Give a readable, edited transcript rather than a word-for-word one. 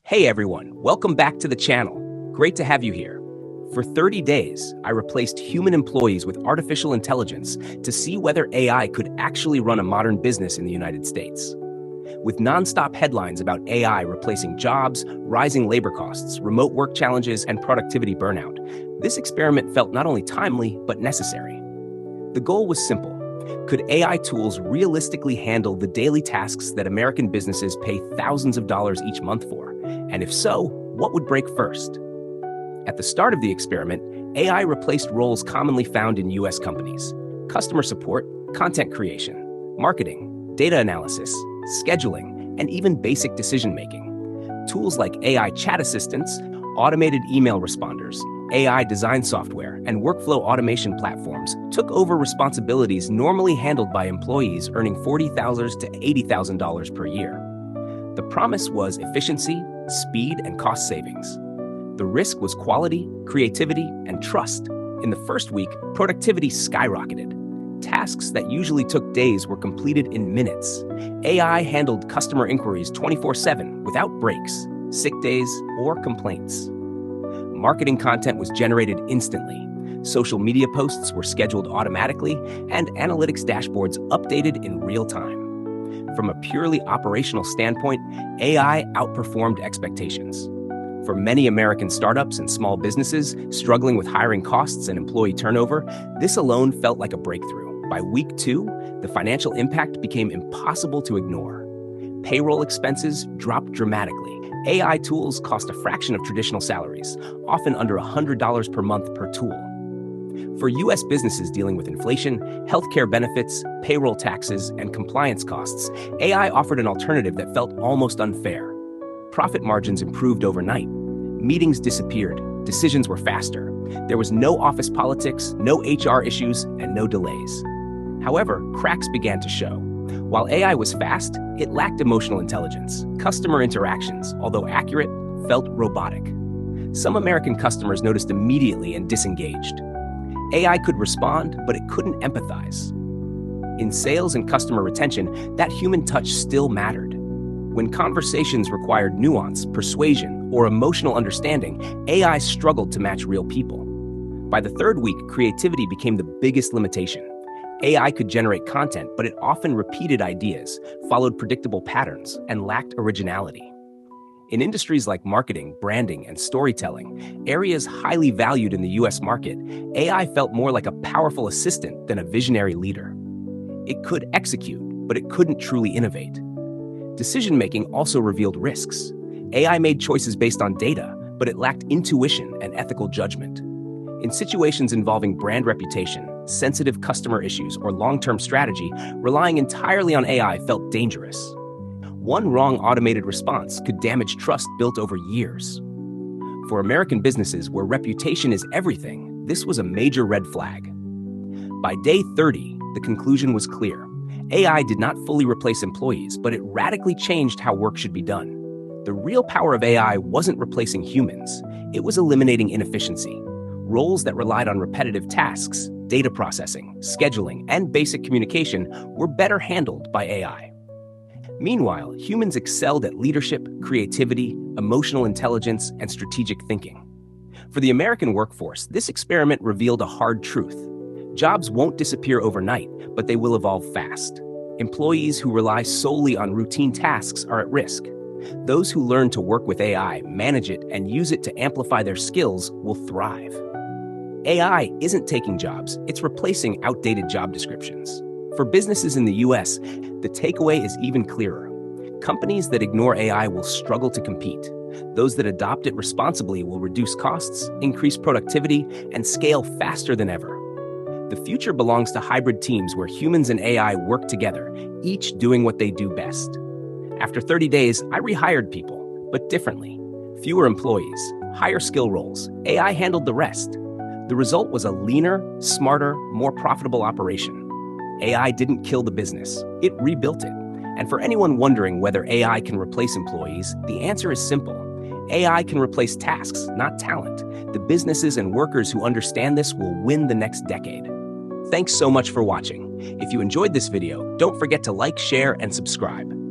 Hey everyone, welcome back to the channel. Great to have you here. For 30 days, I replaced human employees with artificial intelligence to see whether AI could actually run a modern business in the United States. With nonstop headlines about AI replacing jobs, rising labor costs, remote work challenges, and productivity burnout, this experiment felt not only timely, but necessary. The goal was simple. Could AI tools realistically handle the daily tasks that American businesses pay thousands of dollars each month for? And if so, what would break first? At the start of the experiment, AI replaced roles commonly found in US companies: customer support, content creation, marketing, data analysis, scheduling, and even basic decision-making. Tools like AI chat assistants, automated email responders, AI design software, and workflow automation platforms took over responsibilities normally handled by employees earning $40,000 to $80,000 per year. The promise was efficiency, speed, and cost savings. The risk was quality, creativity, and trust. In the first week, productivity skyrocketed. Tasks that usually took days were completed in minutes. AI handled customer inquiries 24/7 without breaks, sick days, or complaints. Marketing content was generated instantly. Social media posts were scheduled automatically, and analytics dashboards updated in real time. From a purely operational standpoint, AI outperformed expectations. For many American startups and small businesses struggling with hiring costs and employee turnover, this alone felt like a breakthrough. By week 2, the financial impact became impossible to ignore. Payroll expenses dropped dramatically. AI tools cost a fraction of traditional salaries, often under $100 per month per tool. For U.S. businesses dealing with inflation, healthcare benefits, payroll taxes, and compliance costs, AI offered an alternative that felt almost unfair. Profit margins improved overnight. Meetings disappeared. Decisions were faster. There was no office politics, no HR issues, and no delays. However, cracks began to show. While AI was fast, it lacked emotional intelligence. Customer interactions, although accurate, felt robotic. Some American customers noticed immediately and disengaged. AI could respond, but it couldn't empathize. In sales and customer retention, that human touch still mattered. When conversations required nuance, persuasion, or emotional understanding, AI struggled to match real people. By the third week, creativity became the biggest limitation. AI could generate content, but it often repeated ideas, followed predictable patterns, and lacked originality. In industries like marketing, branding, and storytelling, areas highly valued in the US market, AI felt more like a powerful assistant than a visionary leader. It could execute, but it couldn't truly innovate. Decision-making also revealed risks. AI made choices based on data, but it lacked intuition and ethical judgment. In situations involving brand reputation, sensitive customer issues, or long-term strategy, relying entirely on AI felt dangerous. One wrong automated response could damage trust built over years. For American businesses where reputation is everything, this was a major red flag. By day 30, the conclusion was clear. AI did not fully replace employees, but it radically changed how work should be done. The real power of AI wasn't replacing humans. It was eliminating inefficiency. Roles that relied on repetitive tasks, data processing, scheduling, and basic communication were better handled by AI. Meanwhile, humans excelled at leadership, creativity, emotional intelligence, and strategic thinking. For the American workforce, this experiment revealed a hard truth. Jobs won't disappear overnight, but they will evolve fast. Employees who rely solely on routine tasks are at risk. Those who learn to work with AI, manage it, and use it to amplify their skills will thrive. AI isn't taking jobs, it's replacing outdated job descriptions. For businesses in the US, the takeaway is even clearer. Companies that ignore AI will struggle to compete. Those that adopt it responsibly will reduce costs, increase productivity, and scale faster than ever. The future belongs to hybrid teams where humans and AI work together, each doing what they do best. After 30 days, I rehired people, but differently. Fewer employees, higher skill roles. AI handled the rest. The result was a leaner, smarter, more profitable operation. AI didn't kill the business, it rebuilt it. And for anyone wondering whether AI can replace employees, the answer is simple. AI can replace tasks, not talent. The businesses and workers who understand this will win the next decade. Thanks so much for watching. If you enjoyed this video, don't forget to like, share, and subscribe.